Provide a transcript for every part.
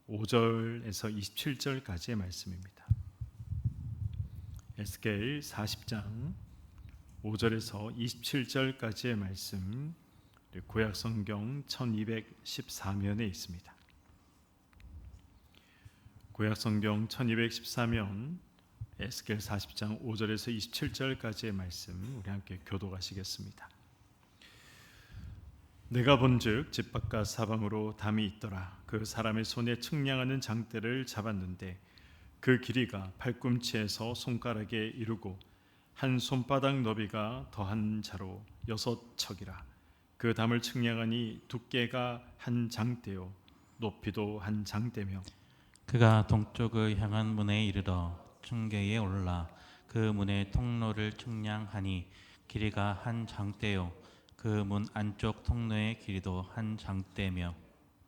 5절에서 27절까지의 말씀입니다. 에스겔 40장 5절에서 27절까지의 말씀, 구약성경 1214면에 있습니다. 구약성경 1214면 에스겔 40장 5절에서 27절까지의 말씀 우리 함께 교독하시겠습니다. 내가 본즉 집 바깥 사방으로 담이 있더라. 그 사람의 손에 측량하는 장대를 잡았는데 그 길이가 발꿈치에서 손가락에 이르고 한 손바닥 너비가 더한 자로 6척이라. 그 담을 측량하니 두께가 한 장대요 높이도 한 장대며 그가 동쪽을 향한 문에 이르러 층계에 올라 그 문의 통로를 측량하니 길이가 한 장대요 그 문 안쪽 통로의 길이도 한 장대며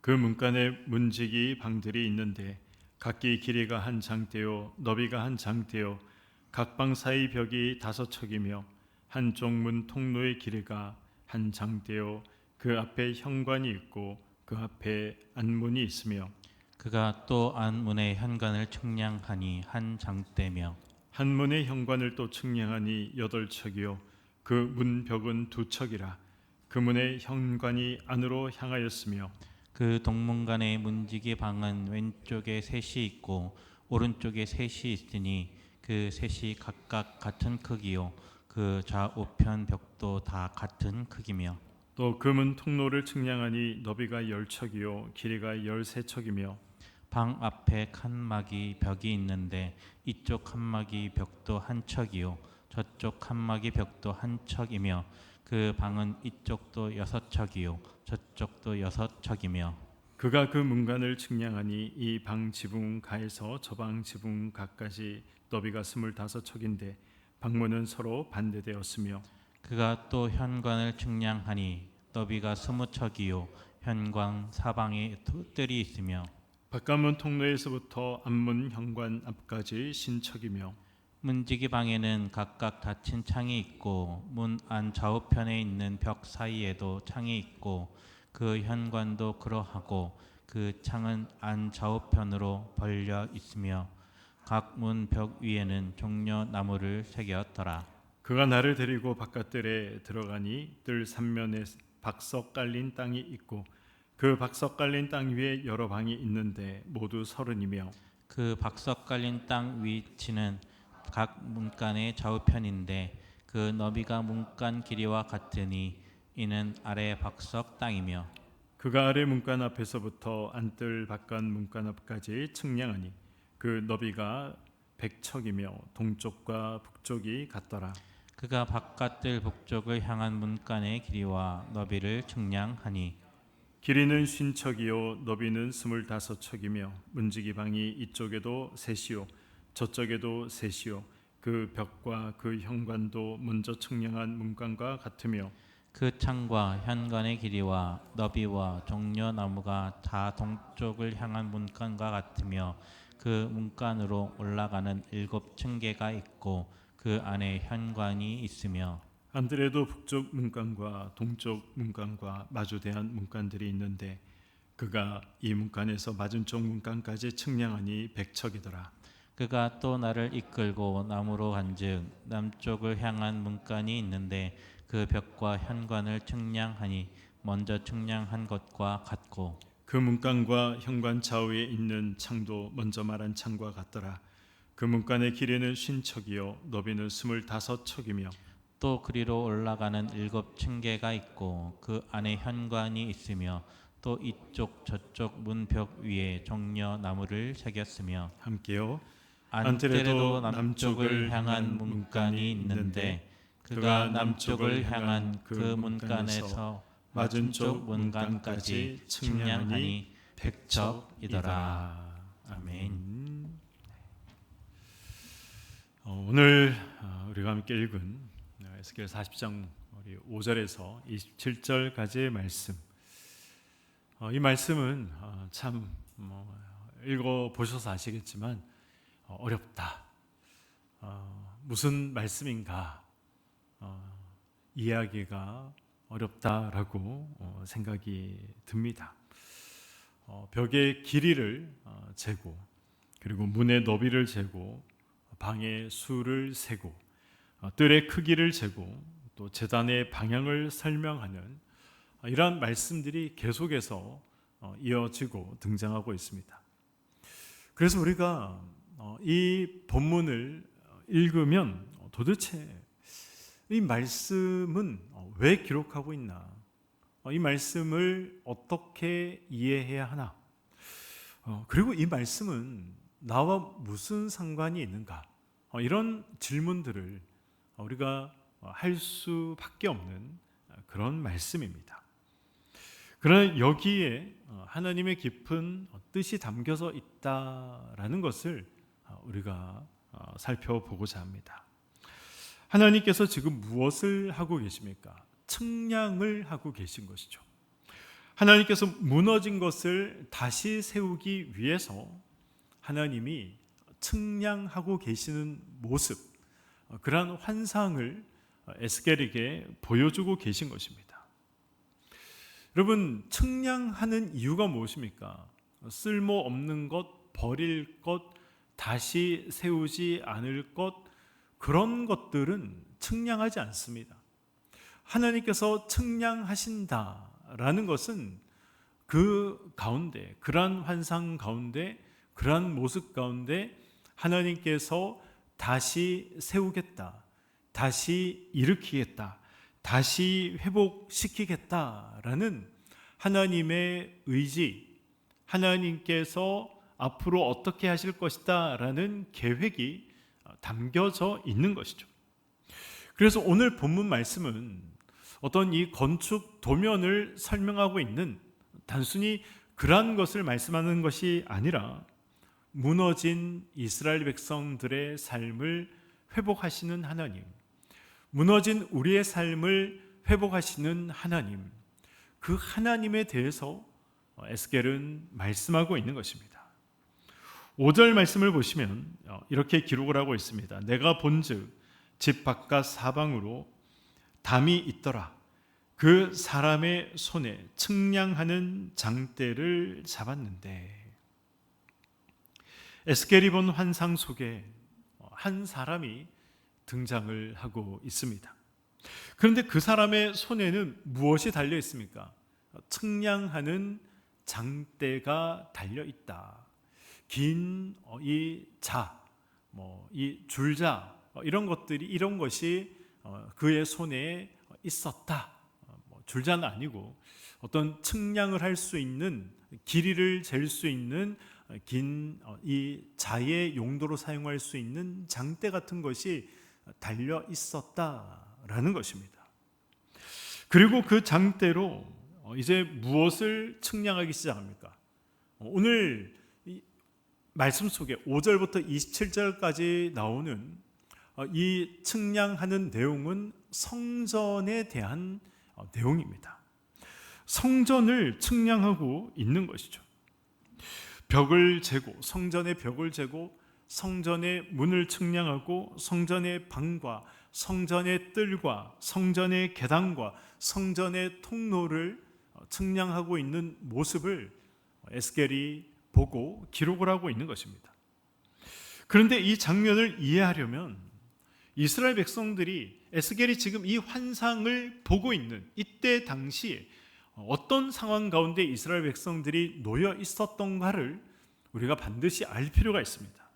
그 문간에 문지기 방들이 있는데 각기 길이가 한 장대요 너비가 한 장대요 각 방 사이 벽이 5척이며 한쪽 문 통로의 길이가 한 장대요 그 앞에 현관이 있고 그 앞에 안문이 있으며 그가 또 안문의 현관을 측량하니 한 장대며 한문의 현관을 또 측량하니 8척이요 그 문벽은 2척이라. 그 문의 현관이 안으로 향하였으며 그 동문간의 문지기 방은 왼쪽에 셋이 있고 오른쪽에 셋이 있으니 그 셋이 각각 같은 크기요 그 좌우편 벽도 다 같은 크기며 또 그 문 통로를 측량하니 너비가 10척이요 길이가 13척이며 방 앞에 칸막이 벽이 있는데 이쪽 칸막이 벽도 한 척이요 저쪽 칸막이 벽도 한 척이며 그 방은 이쪽도 6척이요 저쪽도 6척이며 그가 그 문간을 측량하니 이 방 지붕 가에서 저 방 지붕 가까지 너비가 25척인데 방문은 서로 반대되었으며 그가 또 현관을 측량하니 너비가 20척이요 현관 사방에 뜰이 있으며 바깥문 통로에서부터 앞문 현관 앞까지 신척이며 문지기 방에는 각각 닫힌 창이 있고 문 안 좌우편에 있는 벽 사이에도 창이 있고 그 현관도 그러하고 그 창은 안 좌우편으로 벌려 있으며 각 문 벽 위에는 종려 나무를 새겼더라. 그가 나를 데리고 바깥들에 들어가니 뜰 3면에 박석 깔린 땅이 있고 그 박석 깔린 땅 위에 여러 방이 있는데 모두 30이며 그 박석 깔린 땅 위치는 각 문간의 좌우편인데 그 너비가 문간 길이와 같으니 이는 아래 박석 땅이며 그가 아래 문간 앞에서부터 안뜰 바깥 문간 앞까지 측량하니 그 너비가 100척이며 동쪽과 북쪽이 같더라. 그가 바깥들 북쪽을 향한 문간의 길이와 너비를 측량하니 길이는 50척이요 너비는 25척이며 문지기 방이 이쪽에도 셋이요 저쪽에도 셋이요 그 벽과 그 현관도 먼저 측량한 문간과 같으며 그 창과 현관의 길이와 너비와 종려 나무가 다 동쪽을 향한 문간과 같으며 그 문간으로 올라가는 7층계가 있고 그 안에 현관이 있으며 안뜰에도 북쪽 문간과 동쪽 문간과 마주대한 문간들이 있는데 그가 이 문간에서 맞은쪽 문간까지 측량하니 100척이더라. 그가 또 나를 이끌고 남으로 간즉 남쪽을 향한 문간이 있는데 그 벽과 현관을 측량하니 먼저 측량한 것과 같고 그 문간과 현관 좌우에 있는 창도 먼저 말한 창과 같더라. 그 문간의 길이는 50척이요 너비는 25척이며 또 그리로 올라가는 7층계가 있고 그 안에 현관이 있으며 또 이쪽 저쪽 문벽 위에 종려 나무를 새겼으며 함께요. 안뜰에도 남쪽을 향한 문간이 있는데 그가 남쪽을 향한 그 문간에서 맞은쪽 문간까지 측량하니 100척이더라. 아멘. 오늘 우리가 함께 읽은 에스겔 40장 5절에서 27절까지의 말씀. 이 말씀은 참 읽어 보셔서 아시겠지만 어렵다. 무슨 말씀인가 이해하기가 어렵다라고 생각이 듭니다. 벽의 길이를 재고, 그리고 문의 너비를 재고, 방의 수를 세고, 뜰의 크기를 재고, 또 제단의 방향을 설명하는 이러한 말씀들이 계속해서 이어지고 등장하고 있습니다. 그래서 우리가 이 본문을 읽으면 도대체 이 말씀은 왜 기록하고 있나? 이 말씀을 어떻게 이해해야 하나? 그리고 이 말씀은 나와 무슨 상관이 있는가? 이런 질문들을 우리가 할 수밖에 없는 그런 말씀입니다. 그러나 여기에 하나님의 깊은 뜻이 담겨져 있다라는 것을 우리가 살펴보고자 합니다. 하나님께서 지금 무엇을 하고 계십니까? 측량을 하고 계신 것이죠. 하나님께서 무너진 것을 다시 세우기 위해서 하나님이 측량하고 계시는 모습, 그러한 환상을 에스겔에게 보여주고 계신 것입니다. 여러분, 측량하는 이유가 무엇입니까? 쓸모없는 것, 버릴 것, 다시 세우지 않을 것, 그런 것들은 측량하지 않습니다. 하나님께서 측량하신다라는 것은 그 가운데, 그러한 환상 가운데, 그러한 모습 가운데 하나님께서 다시 세우겠다, 다시 일으키겠다, 다시 회복시키겠다라는 하나님의 의지, 하나님께서 앞으로 어떻게 하실 것이다 라는 계획이 담겨져 있는 것이죠. 그래서 오늘 본문 말씀은 어떤 이 건축 도면을 설명하고 있는, 단순히 그러한 것을 말씀하는 것이 아니라 무너진 이스라엘 백성들의 삶을 회복하시는 하나님, 무너진 우리의 삶을 회복하시는 하나님, 그 하나님에 대해서 에스겔은 말씀하고 있는 것입니다. 5절 말씀을 보시면 이렇게 기록을 하고 있습니다. 내가 본즉 집 바깥 사방으로 담이 있더라. 그 사람의 손에 측량하는 장대를 잡았는데, 에스겔이 본 환상 속에 한 사람이 등장을 하고 있습니다. 그런데 그 사람의 손에는 무엇이 달려 있습니까? 측량하는 장대가 달려 있다. 긴 이 자, 이 줄자, 이런 것이 그의 손에 있었다. 줄자는 아니고 어떤 측량을 할 수 있는, 길이를 잴 수 있는 긴 이 자의 용도로 사용할 수 있는 장대 같은 것이 달려 있었다라는 것입니다. 그리고 그 장대로 이제 무엇을 측량하기 시작합니까? 오늘 말씀 속에 5절부터 27절까지 나오는 이 측량하는 내용은 성전에 대한 내용입니다. 성전을 측량하고 있는 것이죠. 벽을 재고, 성전의 벽을 재고, 성전의 문을 측량하고, 성전의 방과 성전의 뜰과 성전의 계단과 성전의 통로를 측량하고 있는 모습을 에스겔이 보고 기록을 하고 있는 것입니다. 그런데 이 장면을 이해하려면 이스라엘 백성들이, 에스겔이 지금 이 환상을 보고 있는 이때 당시에 어떤 상황 가운데 이스라엘 백성들이 놓여 있었던가를 우리가 반드시 알 필요가 있습니다.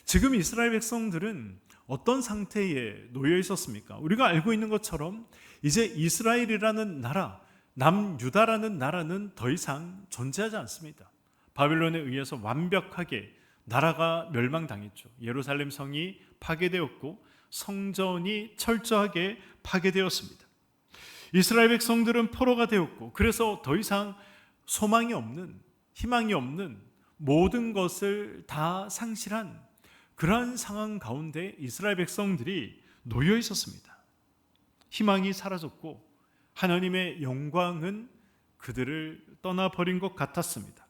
지금 이스라엘 백성들은 어떤 상태에 놓여 있었습니까? 우리가 알고 있는 것처럼 이제 이스라엘이라는 나라, 남유다라는 나라는 더 이상 존재하지 않습니다. 바빌론에 의해서 완벽하게 나라가 멸망당했죠. 예루살렘 성이 파괴되었고 성전이 철저하게 파괴되었습니다. 이스라엘 백성들은 포로가 되었고, 그래서 더 이상 소망이 없는, 희망이 없는, 모든 것을 다 상실한 그러한 상황 가운데 이스라엘 백성들이 놓여 있었습니다. 희망이 사라졌고 하나님의 영광은 그들을 떠나버린 것 같았습니다.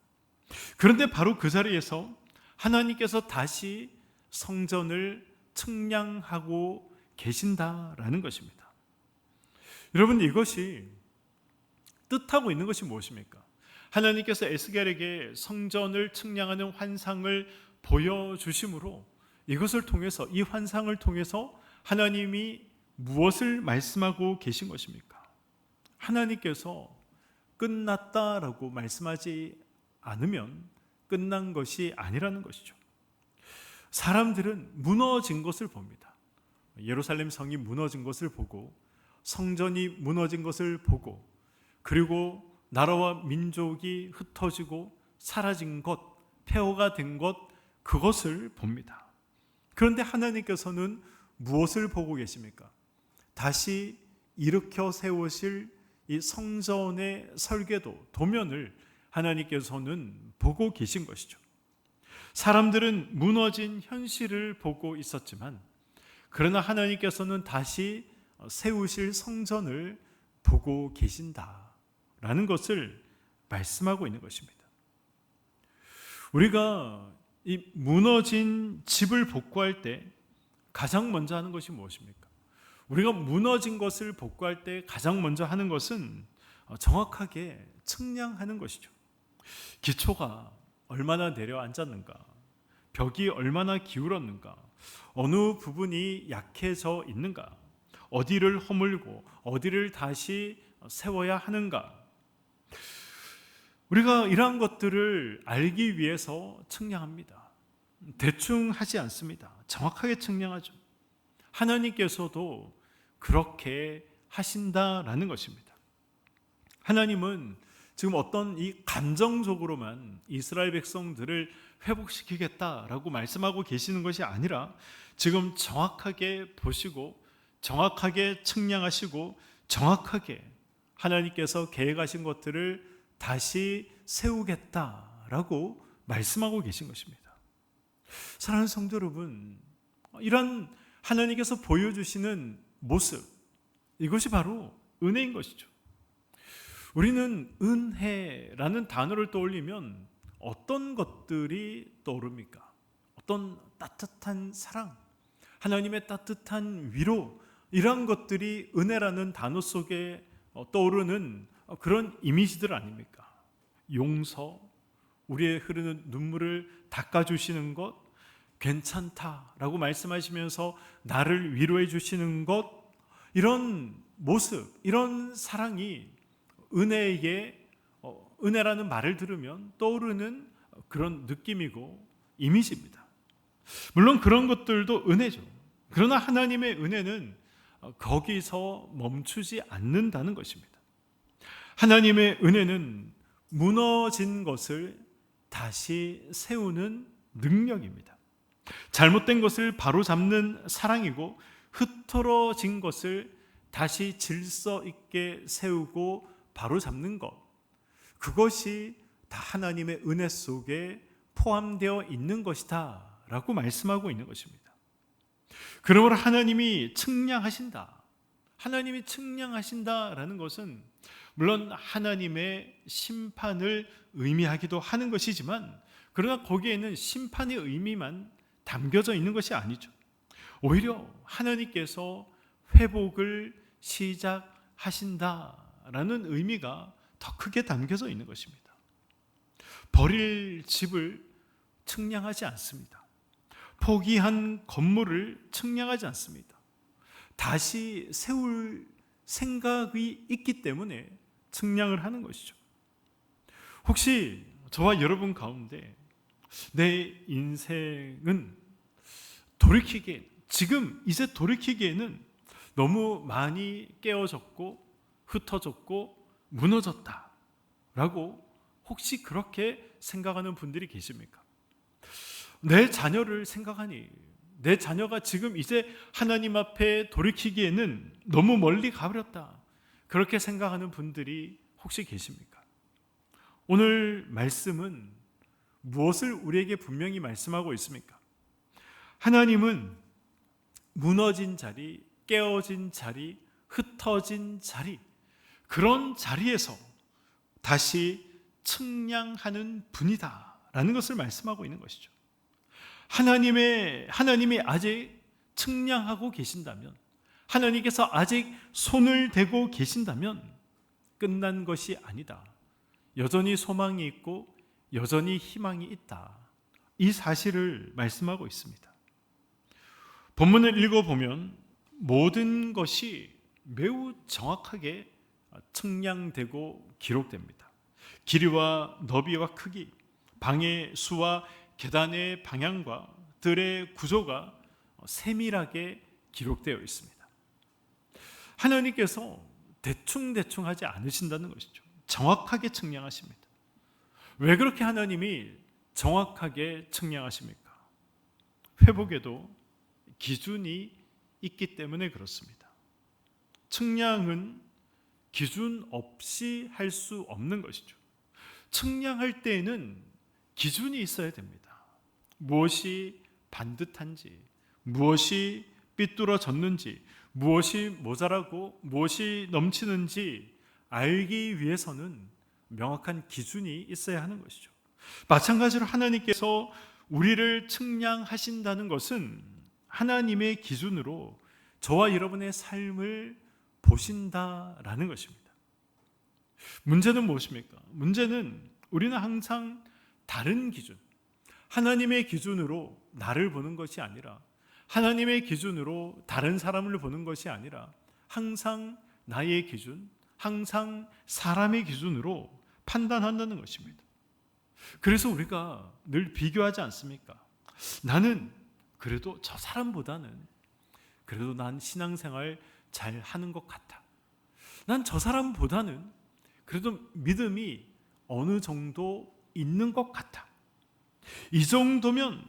그런데 바로 그 자리에서 하나님께서 다시 성전을 측량하고 계신다라는 것입니다. 여러분, 이것이 뜻하고 있는 것이 무엇입니까? 하나님께서 에스겔에게 성전을 측량하는 환상을 보여주심으로 이것을 통해서, 이 환상을 통해서 하나님이 무엇을 말씀하고 계신 것입니까? 하나님께서 끝났다라고 말씀하지 않으면 끝난 것이 아니라는 것이죠. 사람들은 무너진 것을 봅니다. 예루살렘 성이 무너진 것을 보고, 성전이 무너진 것을 보고, 그리고 나라와 민족이 흩어지고 사라진 것, 폐허가 된 것, 그것을 봅니다. 그런데 하나님께서는 무엇을 보고 계십니까? 다시 일으켜 세우실 이 성전의 설계도, 도면을 하나님께서는 보고 계신 것이죠. 사람들은 무너진 현실을 보고 있었지만, 그러나 하나님께서는 다시 세우실 성전을 보고 계신다라는 것을 말씀하고 있는 것입니다. 우리가 이 무너진 집을 복구할 때 가장 먼저 하는 것이 무엇입니까? 우리가 무너진 것을 복구할 때 가장 먼저 하는 것은 정확하게 측량하는 것이죠. 기초가 얼마나 내려앉았는가, 벽이 얼마나 기울었는가, 어느 부분이 약해져 있는가, 어디를 허물고 어디를 다시 세워야 하는가. 우리가 이러한 것들을 알기 위해서 측량합니다. 대충 하지 않습니다. 정확하게 측량하죠. 하나님께서도 그렇게 하신다라는 것입니다. 하나님은 지금 어떤 이 감정적으로만 이스라엘 백성들을 회복시키겠다라고 말씀하고 계시는 것이 아니라, 지금 정확하게 보시고 정확하게 측량하시고 정확하게 하나님께서 계획하신 것들을 다시 세우겠다라고 말씀하고 계신 것입니다. 사랑하는 성도 여러분, 이런 하나님께서 보여주시는 모습, 이것이 바로 은혜인 것이죠. 우리는 은혜라는 단어를 떠올리면 어떤 것들이 떠오릅니까? 어떤 따뜻한 사랑, 하나님의 따뜻한 위로, 이러한 것들이 은혜라는 단어 속에 떠오르는 그런 이미지들 아닙니까? 용서, 우리의 흐르는 눈물을 닦아주시는 것, 괜찮다라고 말씀하시면서 나를 위로해 주시는 것, 이런 모습, 이런 사랑이 은혜라는 말을 들으면 떠오르는 그런 느낌이고 이미지입니다. 물론 그런 것들도 은혜죠. 그러나 하나님의 은혜는 거기서 멈추지 않는다는 것입니다. 하나님의 은혜는 무너진 것을 다시 세우는 능력입니다. 잘못된 것을 바로잡는 사랑이고, 흐트러진 것을 다시 질서 있게 세우고 바로잡는 것, 그것이 다 하나님의 은혜 속에 포함되어 있는 것이다 라고 말씀하고 있는 것입니다. 그러므로 하나님이 측량하신다, 하나님이 측량하신다라는 것은 물론 하나님의 심판을 의미하기도 하는 것이지만, 그러나 거기에는 심판의 의미만 담겨져 있는 것이 아니죠. 오히려 하나님께서 회복을 시작하신다라는 의미가 더 크게 담겨져 있는 것입니다. 버릴 집을 측량하지 않습니다. 포기한 건물을 측량하지 않습니다. 다시 세울 생각이 있기 때문에 측량을 하는 것이죠. 혹시 저와 여러분 가운데 내 인생은 지금 이제 돌이키기에는 너무 많이 깨어졌고 흩어졌고 무너졌다라고 혹시 그렇게 생각하는 분들이 계십니까? 내 자녀를 생각하니, 내 자녀가 지금 이제 하나님 앞에 돌이키기에는 너무 멀리 가버렸다, 그렇게 생각하는 분들이 혹시 계십니까? 오늘 말씀은 무엇을 우리에게 분명히 말씀하고 있습니까? 하나님은 무너진 자리, 깨어진 자리, 흩어진 자리, 그런 자리에서 다시 측량하는 분이다 라는 것을 말씀하고 있는 것이죠. 하나님이 아직 측량하고 계신다면, 하나님께서 아직 손을 대고 계신다면 끝난 것이 아니다. 여전히 소망이 있고 여전히 희망이 있다. 이 사실을 말씀하고 있습니다. 본문을 읽어보면 모든 것이 매우 정확하게 측량되고 기록됩니다. 길이와 너비와 크기, 방의 수와 계단의 방향과 들의 구조가 세밀하게 기록되어 있습니다. 하나님께서 대충 하지 않으신다는 것이죠. 정확하게 측량하십니다. 왜 그렇게 하나님이 정확하게 측량하십니까? 회복에도 기준이 있기 때문에 그렇습니다. 측량은 기준 없이 할 수 없는 것이죠. 측량할 때에는 기준이 있어야 됩니다. 무엇이 반듯한지, 무엇이 삐뚤어졌는지, 무엇이 모자라고 무엇이 넘치는지 알기 위해서는 명확한 기준이 있어야 하는 것이죠. 마찬가지로 하나님께서 우리를 측량하신다는 것은 하나님의 기준으로 저와 여러분의 삶을 보신다라는 것입니다. 문제는 무엇입니까? 문제는 우리는 항상 다른 기준, 하나님의 기준으로 나를 보는 것이 아니라, 하나님의 기준으로 다른 사람을 보는 것이 아니라 항상 나의 기준, 항상 사람의 기준으로 판단한다는 것입니다. 그래서 우리가 늘 비교하지 않습니까? 나는 그래도 저 사람보다는 그래도 난 신앙생활 잘 하는 것 같아. 난 저 사람보다는 그래도 믿음이 어느 정도 있는 것 같아. 이 정도면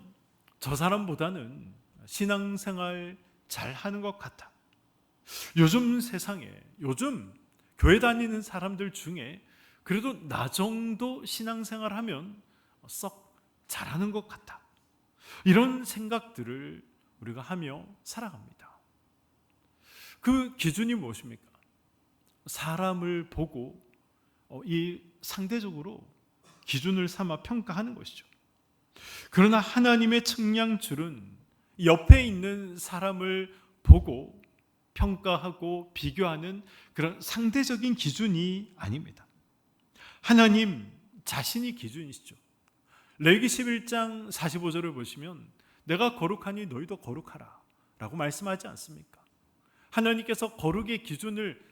저 사람보다는 신앙생활 잘 하는 것 같아. 요즘 세상에, 요즘 교회 다니는 사람들 중에 그래도 나 정도 신앙생활 하면 썩 잘하는 것 같아. 이런 생각들을 우리가 하며 살아갑니다. 그 기준이 무엇입니까? 사람을 보고 이 상대적으로 기준을 삼아 평가하는 것이죠. 그러나 하나님의 측량줄은 옆에 있는 사람을 보고 평가하고 비교하는 그런 상대적인 기준이 아닙니다. 하나님 자신이 기준이시죠. 레위기 11장 45절을 보시면 내가 거룩하니 너희도 거룩하라 라고 말씀하지 않습니까? 하나님께서 거룩의 기준을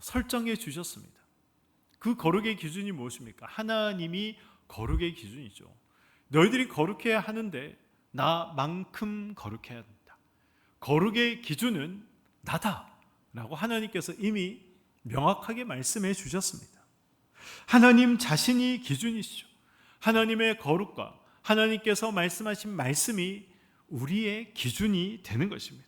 설정해 주셨습니다. 그 거룩의 기준이 무엇입니까? 하나님이 거룩의 기준이죠. 너희들이 거룩해야 하는데 나만큼 거룩해야 된다. 거룩의 기준은 나다 라고 하나님께서 이미 명확하게 말씀해 주셨습니다. 하나님 자신이 기준이시죠. 하나님의 거룩과 하나님께서 말씀하신 말씀이 우리의 기준이 되는 것입니다.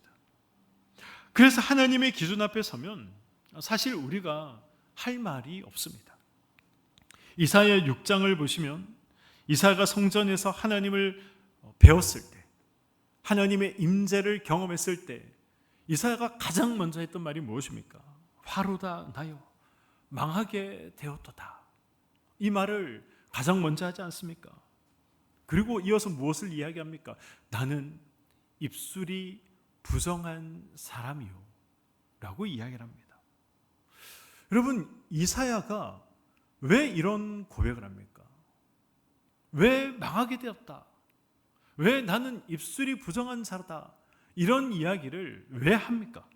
그래서 하나님의 기준 앞에 서면 사실 우리가 할 말이 없습니다. 이사야 6장을 보시면 이사야가 성전에서 하나님을 배웠을 때, 하나님의 임재를 경험했을 때 이사야가 가장 먼저 했던 말이 무엇입니까? 화로다 나요 망하게 되었도다. 이 말을 가장 먼저 하지 않습니까? 그리고 이어서 무엇을 이야기합니까? 나는 입술이 부정한 사람이요 라고 이야기를 합니다. 여러분, 이사야가 왜 이런 고백을 합니까? 왜 망하게 되었다? 왜 나는 입술이 부정한 자다? 이런 이야기를 왜 합니까?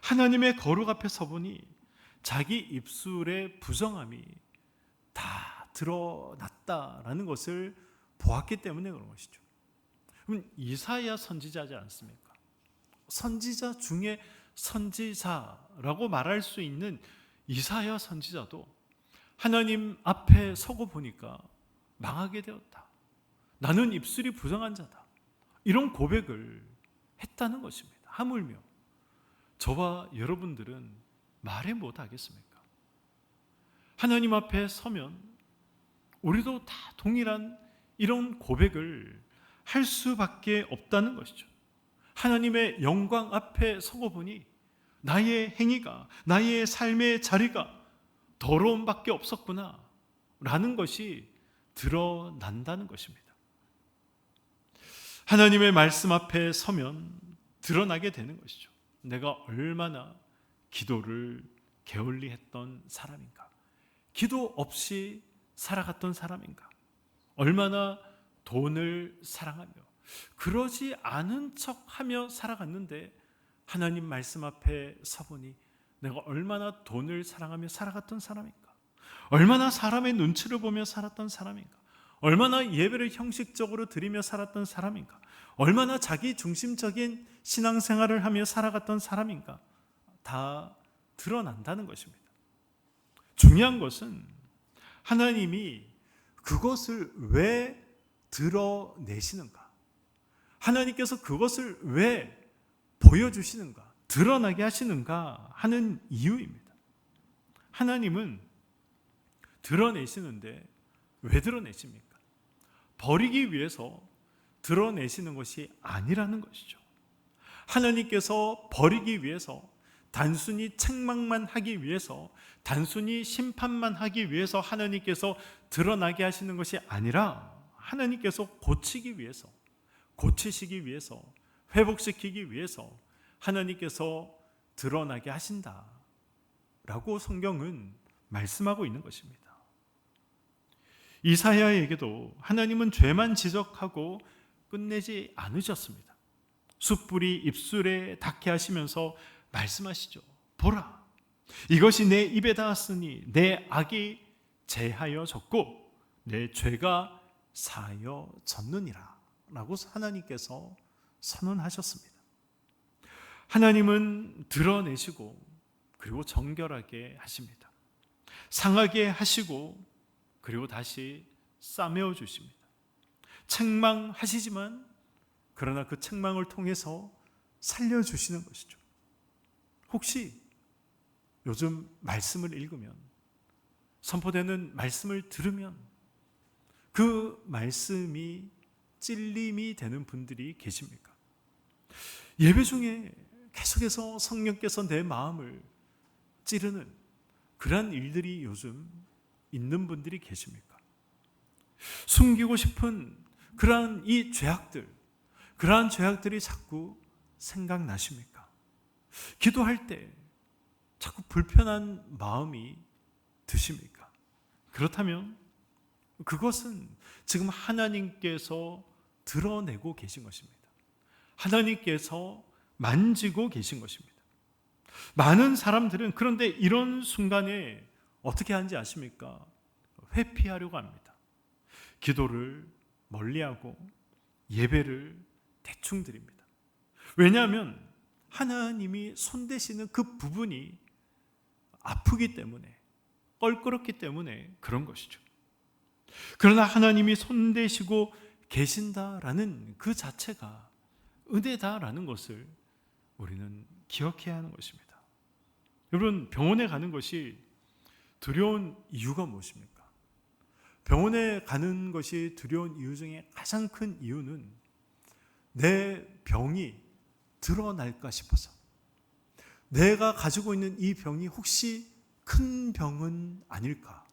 하나님의 거룩 앞에 서보니 자기 입술의 부정함이 다 드러났다라는 것을 보았기 때문에 그런 것이죠. 그럼 이사야 선지자지 않습니까? 선지자 중에 선지자라고 말할 수 있는 이사야 선지자도 하나님 앞에 서고 보니까 망하게 되었다. 나는 입술이 부정한 자다. 이런 고백을 했다는 것입니다. 하물며 저와 여러분들은 말해 못하겠습니까? 하나님 앞에 서면 우리도 다 동일한 이런 고백을 할 수밖에 없다는 것이죠. 하나님의 영광 앞에 서고 보니 나의 행위가, 나의 삶의 자리가 더러움밖에 없었구나 라는 것이 드러난다는 것입니다. 하나님의 말씀 앞에 서면 드러나게 되는 것이죠. 내가 얼마나 기도를 게을리 했던 사람인가. 기도 없이 살아갔던 사람인가? 얼마나 돈을 사랑하며 그러지 않은 척하며 살아갔는데 하나님 말씀 앞에 서보니 내가 얼마나 돈을 사랑하며 살아갔던 사람인가? 얼마나 사람의 눈치를 보며 살았던 사람인가? 얼마나 예배를 형식적으로 드리며 살았던 사람인가? 얼마나 자기 중심적인 신앙생활을 하며 살아갔던 사람인가? 다 드러난다는 것입니다. 중요한 것은 하나님이 그것을 왜 드러내시는가? 하나님께서 그것을 왜 보여주시는가? 드러나게 하시는가 하는 이유입니다. 하나님은 드러내시는데 왜 드러내십니까? 버리기 위해서 드러내시는 것이 아니라는 것이죠. 하나님께서 버리기 위해서, 단순히 책망만 하기 위해서, 단순히 심판만 하기 위해서 하나님께서 드러나게 하시는 것이 아니라 하나님께서 고치기 위해서, 고치시기 위해서, 회복시키기 위해서 하나님께서 드러나게 하신다라고 성경은 말씀하고 있는 것입니다. 이사야에게도 하나님은 죄만 지적하고 끝내지 않으셨습니다. 숯불이 입술에 닿게 하시면서 말씀하시죠. 보라, 이것이 내 입에 닿았으니 내 악이 제하여졌고 내 죄가 사하여졌느니라 라고 하나님께서 선언하셨습니다. 하나님은 드러내시고 그리고 정결하게 하십니다. 상하게 하시고 그리고 다시 싸매어 주십니다. 책망하시지만 그러나 그 책망을 통해서 살려주시는 것이죠. 혹시 요즘 말씀을 읽으면, 선포되는 말씀을 들으면 그 말씀이 찔림이 되는 분들이 계십니까? 예배 중에 계속해서 성령께서 내 마음을 찌르는 그러한 일들이 요즘 있는 분들이 계십니까? 숨기고 싶은 그러한 이 죄악들, 그러한 죄악들이 자꾸 생각나십니까? 기도할 때 자꾸 불편한 마음이 드십니까? 그렇다면 그것은 지금 하나님께서 드러내고 계신 것입니다. 하나님께서 만지고 계신 것입니다. 많은 사람들은 그런데 이런 순간에 어떻게 하는지 아십니까? 회피하려고 합니다. 기도를 멀리하고 예배를 대충 드립니다. 왜냐하면 하나님이 손대시는 그 부분이 아프기 때문에, 껄끄럽기 때문에 그런 것이죠. 그러나 하나님이 손대시고 계신다라는 그 자체가 은혜다라는 것을 우리는 기억해야 하는 것입니다. 여러분, 병원에 가는 것이 두려운 이유가 무엇입니까? 병원에 가는 것이 두려운 이유 중에 가장 큰 이유는 내 병이 드러날까 싶어서, 내가 가지고 있는 이 병이 혹시 큰 병은 아닐까,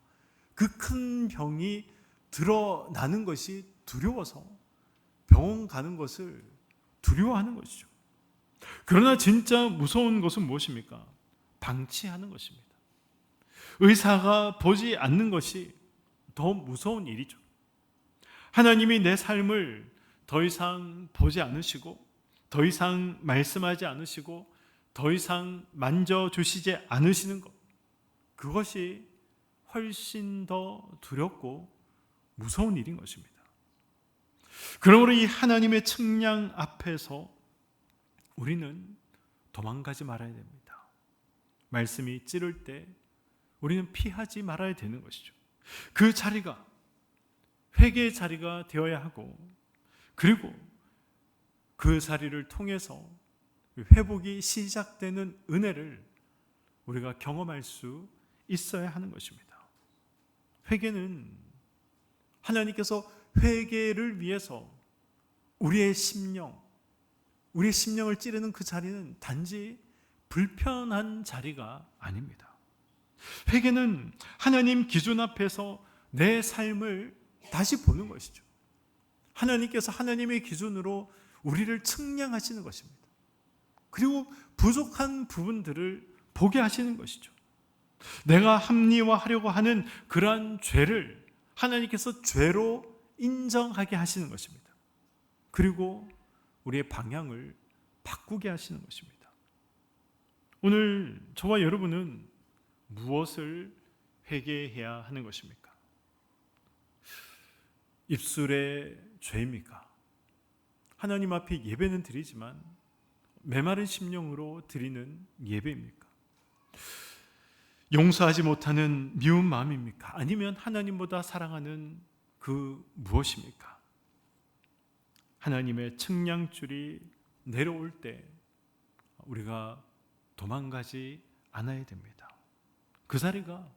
그 큰 병이 드러나는 것이 두려워서 병원 가는 것을 두려워하는 것이죠. 그러나 진짜 무서운 것은 무엇입니까? 방치하는 것입니다. 의사가 보지 않는 것이 더 무서운 일이죠. 하나님이 내 삶을 더 이상 보지 않으시고, 더 이상 말씀하지 않으시고, 더 이상 만져주시지 않으시는 것, 그것이 훨씬 더 두렵고 무서운 일인 것입니다. 그러므로 이 하나님의 측량 앞에서 우리는 도망가지 말아야 됩니다. 말씀이 찌를 때 우리는 피하지 말아야 되는 것이죠. 그 자리가 회개의 자리가 되어야 하고, 그리고 그 자리를 통해서 회복이 시작되는 은혜를 우리가 경험할 수 있어야 하는 것입니다. 회개는 하나님께서 회개를 위해서 우리의 심령을 찌르는 그 자리는 단지 불편한 자리가 아닙니다. 회개는 하나님 기준 앞에서 내 삶을 다시 보는 것이죠. 하나님께서 하나님의 기준으로 우리를 측량하시는 것입니다. 그리고 부족한 부분들을 보게 하시는 것이죠. 내가 합리화하려고 하는 그러한 죄를 하나님께서 죄로 인정하게 하시는 것입니다. 그리고 우리의 방향을 바꾸게 하시는 것입니다. 오늘 저와 여러분은 무엇을 회개해야 하는 것입니까? 입술의 죄입니까? 하나님 앞에 예배는 드리지만 메마른 심령으로 드리는 예배입니까? 용서하지 못하는 미운 마음입니까? 아니면 하나님보다 사랑하는 그 무엇입니까? 하나님의 측량줄이 내려올 때 우리가 도망가지 않아야 됩니다. 그 자리가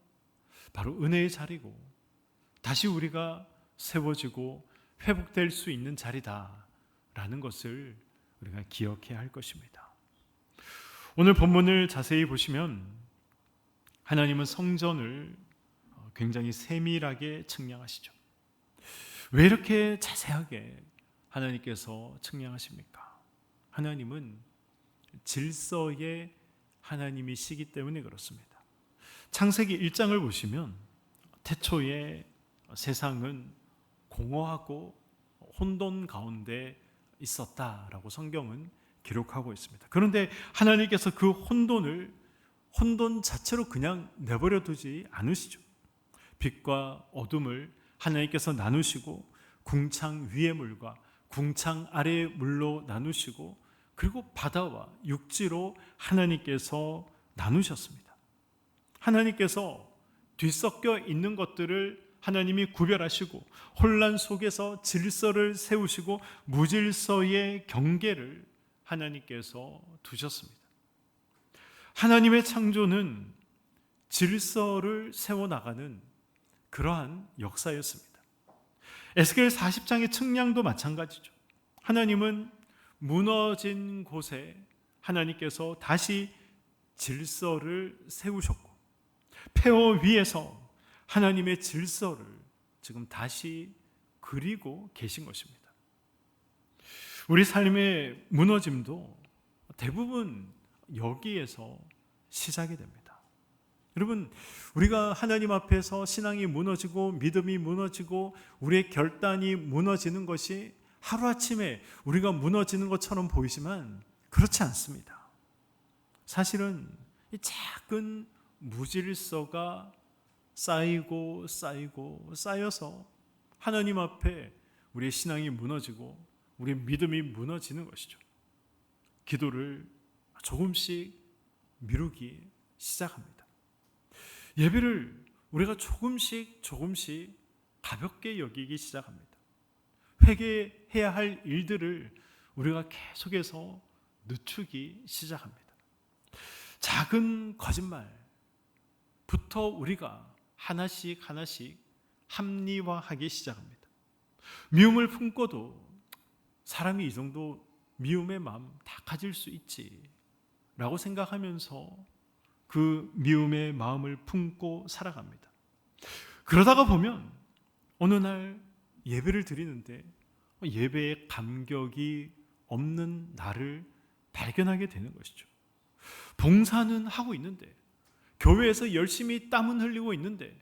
바로 은혜의 자리고 다시 우리가 세워지고 회복될 수 있는 자리다라는 것을 우리가 기억해야 할 것입니다. 오늘 본문을 자세히 보시면 하나님은 성전을 굉장히 세밀하게 측량하시죠. 왜 이렇게 자세하게 하나님께서 측량하십니까? 하나님은 질서의 하나님이시기 때문에 그렇습니다. 창세기 1장을 보시면 태초에 세상은 공허하고 혼돈 가운데 있었다라고 성경은 기록하고 있습니다. 그런데 하나님께서 그 혼돈 자체로 그냥 내버려 두지 않으시죠. 빛과 어둠을 하나님께서 나누시고 궁창 위의 물과 궁창 아래의 물로 나누시고 그리고 바다와 육지로 하나님께서 나누셨습니다. 하나님께서 뒤섞여 있는 것들을 하나님이 구별하시고 혼란 속에서 질서를 세우시고 무질서의 경계를 하나님께서 두셨습니다. 하나님의 창조는 질서를 세워나가는 그러한 역사였습니다. 에스겔 40장의 측량도 마찬가지죠. 하나님은 무너진 곳에 하나님께서 다시 질서를 세우셨고 폐허 위에서 하나님의 질서를 지금 다시 그리고 계신 것입니다. 우리 삶의 무너짐도 대부분 여기에서 시작이 됩니다. 여러분, 우리가 하나님 앞에서 신앙이 무너지고 믿음이 무너지고 우리의 결단이 무너지는 것이 하루아침에 우리가 무너지는 것처럼 보이지만 그렇지 않습니다. 사실은 이 작은 무질서가 쌓이고 쌓여서 하나님 앞에 우리의 신앙이 무너지고 우리의 믿음이 무너지는 것이죠. 기도를 조금씩 미루기 시작합니다. 예배를 우리가 조금씩 가볍게 여기기 시작합니다. 회개해야 할 일들을 우리가 계속해서 늦추기 시작합니다. 작은 거짓말부터 우리가 하나씩 합리화하기 시작합니다. 미움을 품고도 사람이 이 정도 미움의 마음 다 가질 수 있지 라고 생각하면서 그 미움의 마음을 품고 살아갑니다. 그러다가 보면 어느 날 예배를 드리는데 예배의 감격이 없는 나를 발견하게 되는 것이죠. 봉사는 하고 있는데 교회에서 열심히 땀은 흘리고 있는데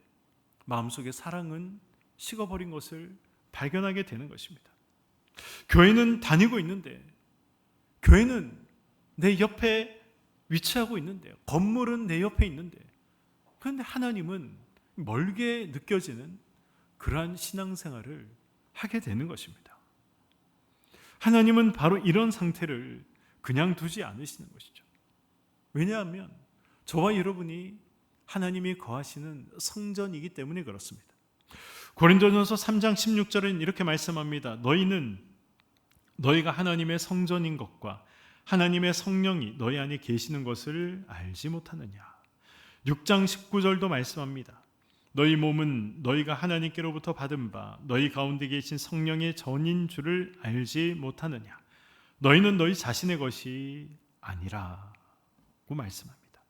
마음속에 사랑은 식어버린 것을 발견하게 되는 것입니다. 교회는 다니고 있는데 교회는 내 옆에 위치하고 있는데 건물은 내 옆에 있는데 그런데 하나님은 멀게 느껴지는 그러한 신앙생활을 하게 되는 것입니다. 하나님은 바로 이런 상태를 그냥 두지 않으시는 것이죠. 왜냐하면 저와 여러분이 하나님이 거하시는 성전이기 때문에 그렇습니다. 고린도전서 3장 16절은 이렇게 말씀합니다. 너희가 하나님의 성전인 것과 하나님의 성령이 너희 안에 계시는 것을 알지 못하느냐. 6장 19절도 말씀합니다. 너희 몸은 너희가 하나님께로부터 받은 바 너희 가운데 계신 성령의 전인 줄을 알지 못하느냐. 너희는 너희 자신의 것이 아니라고 말씀합니다.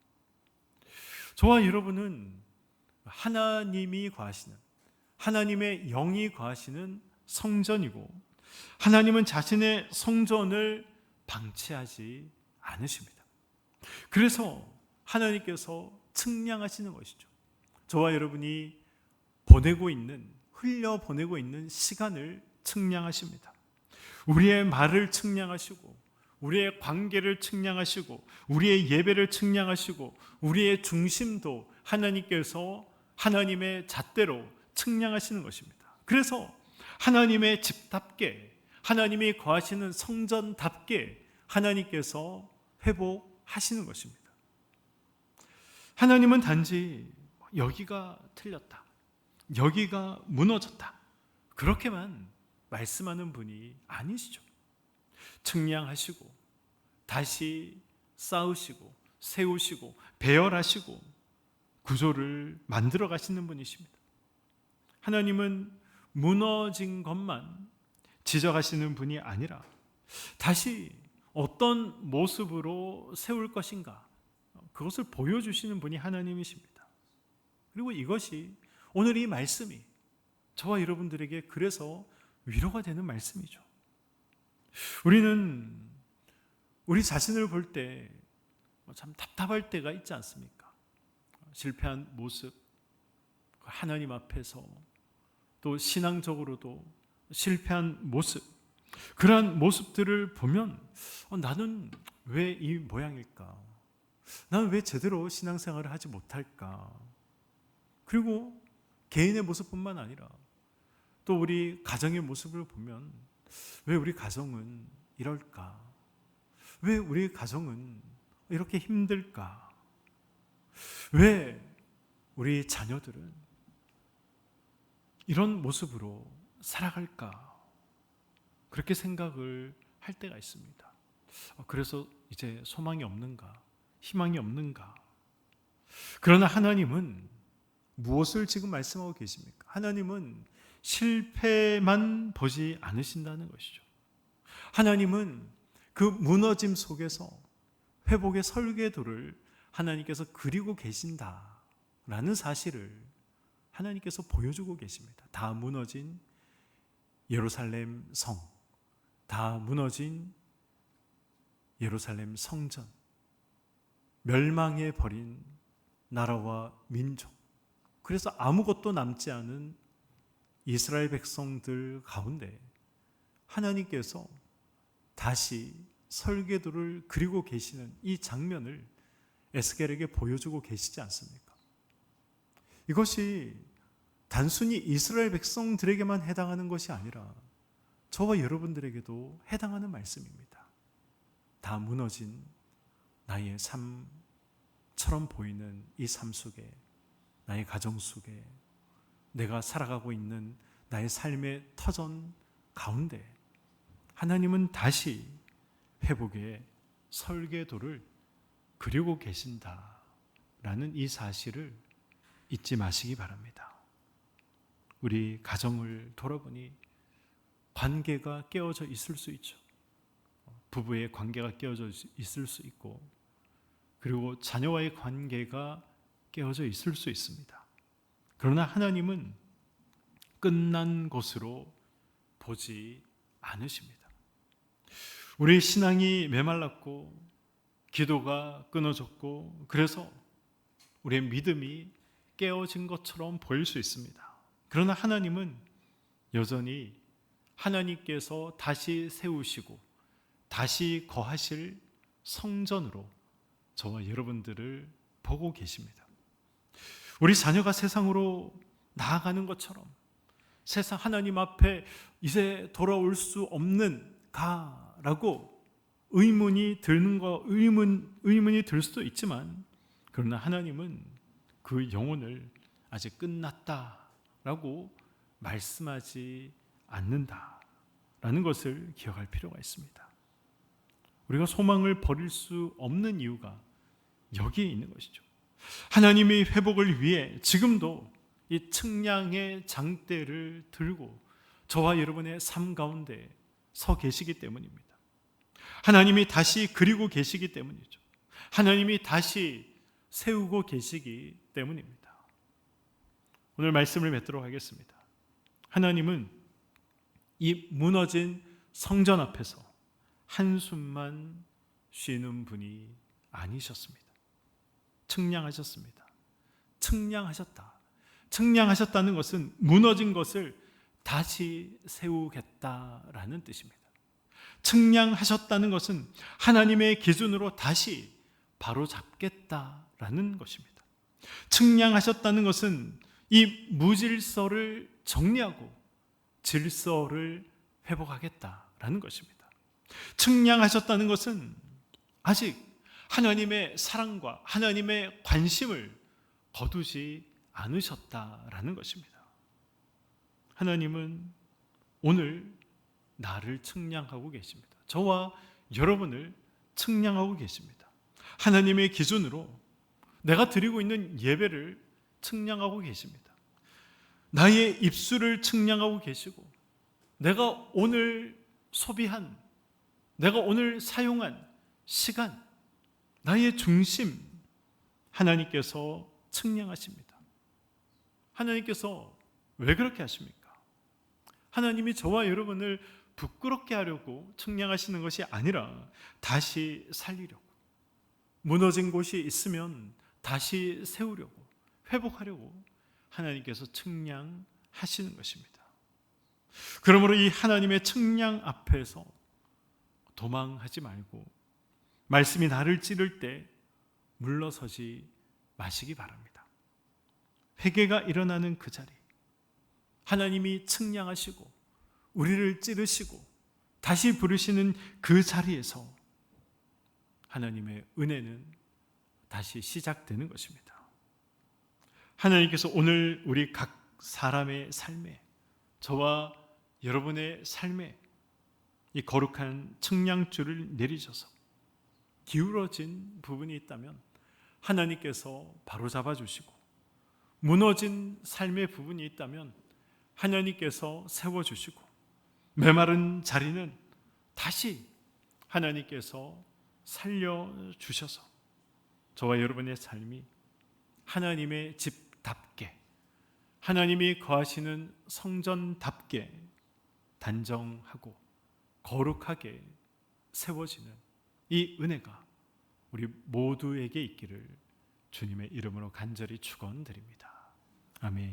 저와 여러분은 하나님이 거하시는 하나님의 영이 거하시는 성전이고 하나님은 자신의 성전을 방치하지 않으십니다. 그래서 하나님께서 측량하시는 것이죠. 저와 여러분이 보내고 있는 흘려보내고 있는 시간을 측량하십니다. 우리의 말을 측량하시고, 우리의 관계를 측량하시고, 우리의 예배를 측량하시고, 우리의 중심도 하나님께서 하나님의 잣대로 측량하시는 것입니다. 그래서 하나님의 집답게, 하나님이 거하시는 성전답게 하나님께서 회복하시는 것입니다. 하나님은 단지 여기가 틀렸다, 여기가 무너졌다, 그렇게만 말씀하는 분이 아니시죠. 측량하시고 다시 쌓으시고 세우시고 배열하시고 구조를 만들어 가시는 분이십니다. 하나님은 무너진 것만 지적하시는 분이 아니라 다시 어떤 모습으로 세울 것인가, 그것을 보여주시는 분이 하나님이십니다. 그리고 이것이 오늘 이 말씀이 저와 여러분들에게 그래서 위로가 되는 말씀이죠. 우리는 우리 자신을 볼 때 참 답답할 때가 있지 않습니까? 실패한 모습, 하나님 앞에서 또 신앙적으로도 실패한 모습, 그러한 모습들을 보면 나는 왜 이 모양일까? 나는 왜 제대로 신앙생활을 하지 못할까? 그리고 개인의 모습뿐만 아니라 또 우리 가정의 모습을 보면 왜 우리 가정은 이럴까? 왜 우리 가정은 이렇게 힘들까? 왜 우리 자녀들은 이런 모습으로 살아갈까? 그렇게 생각을 할 때가 있습니다. 그래서 이제 소망이 없는가? 희망이 없는가? 그러나 하나님은 무엇을 지금 말씀하고 계십니까? 하나님은 실패만 보지 않으신다는 것이죠. 하나님은 그 무너짐 속에서 회복의 설계도를 하나님께서 그리고 계신다라는 사실을 하나님께서 보여주고 계십니다. 다 무너진 예루살렘 성, 다 무너진 예루살렘 성전, 멸망해 버린 나라와 민족, 그래서 아무것도 남지 않은 이스라엘 백성들 가운데 하나님께서 다시 설계도를 그리고 계시는 이 장면을 에스겔에게 보여주고 계시지 않습니까? 이것이 단순히 이스라엘 백성들에게만 해당하는 것이 아니라 저와 여러분들에게도 해당하는 말씀입니다. 다 무너진 나의 삶처럼 보이는 이 삶 속에, 나의 가정 속에, 내가 살아가고 있는 나의 삶의 터전 가운데 하나님은 다시 회복의 설계도를 그리고 계신다라는 이 사실을 잊지 마시기 바랍니다. 우리 가정을 돌아보니 관계가 깨어져 있을 수 있죠. 부부의 관계가 깨어져 있을 수 있고, 그리고 자녀와의 관계가 깨어져 있을 수 있습니다. 그러나 하나님은 끝난 것으로 보지 않으십니다. 우리 신앙이 메말랐고 기도가 끊어졌고 그래서 우리의 믿음이 깨어진 것처럼 보일 수 있습니다. 그러나 하나님은 여전히 하나님께서 다시 세우시고 다시 거하실 성전으로 저와 여러분들을 보고 계십니다. 우리 자녀가 세상으로 나아가는 것처럼 세상 하나님 앞에 이제 돌아올 수 없는가라고 의문이 들 수도 있지만, 그러나 하나님은 그 영혼을 아직 끝났다라고 말씀하지 않는다라는 것을 기억할 필요가 있습니다. 우리가 소망을 버릴 수 없는 이유가 여기에 있는 것이죠. 하나님의 회복을 위해 지금도 이 측량의 장대를 들고 저와 여러분의 삶 가운데 서 계시기 때문입니다. 하나님이 다시 그리고 계시기 때문이죠. 하나님이 다시 세우고 계시기 때문입니다. 오늘 말씀을 맺도록 하겠습니다. 하나님은 이 무너진 성전 앞에서 한숨만 쉬는 분이 아니셨습니다. 측량하셨습니다. 측량하셨다. 측량하셨다는 것은 무너진 것을 다시 세우겠다라는 뜻입니다. 측량하셨다는 것은 하나님의 기준으로 다시 바로잡겠다라는 것입니다. 측량하셨다는 것은 이 무질서를 정리하고 질서를 회복하겠다라는 것입니다. 측량하셨다는 것은 아직 하나님의 사랑과 하나님의 관심을 거두지 않으셨다라는 것입니다. 하나님은 오늘 나를 측량하고 계십니다. 저와 여러분을 측량하고 계십니다. 하나님의 기준으로 내가 드리고 있는 예배를 측량하고 계십니다. 나의 입술을 측량하고 계시고, 내가 오늘 소비한, 내가 오늘 사용한 시간, 나의 중심, 하나님께서 측량하십니다. 하나님께서 왜 그렇게 하십니까? 하나님이 저와 여러분을 부끄럽게 하려고 측량하시는 것이 아니라 다시 살리려고, 무너진 곳이 있으면 다시 세우려고, 회복하려고 하나님께서 측량하시는 것입니다. 그러므로 이 하나님의 측량 앞에서 도망하지 말고 말씀이 나를 찌를 때 물러서지 마시기 바랍니다. 회개가 일어나는 그 자리, 하나님이 측량하시고 우리를 찌르시고 다시 부르시는 그 자리에서 하나님의 은혜는 다시 시작되는 것입니다. 하나님께서 오늘 우리 각 사람의 삶에, 저와 여러분의 삶에 이 거룩한 측량줄을 내리셔서 기울어진 부분이 있다면 하나님께서 바로잡아 주시고, 무너진 삶의 부분이 있다면 하나님께서 세워주시고, 메마른 자리는 다시 하나님께서 살려주셔서 저와 여러분의 삶이 하나님의 집답게, 하나님이 거하시는 성전답게 단정하고 거룩하게 세워지는 이 은혜가 우리 모두에게 있기를 주님의 이름으로 간절히 축원드립니다. 아멘.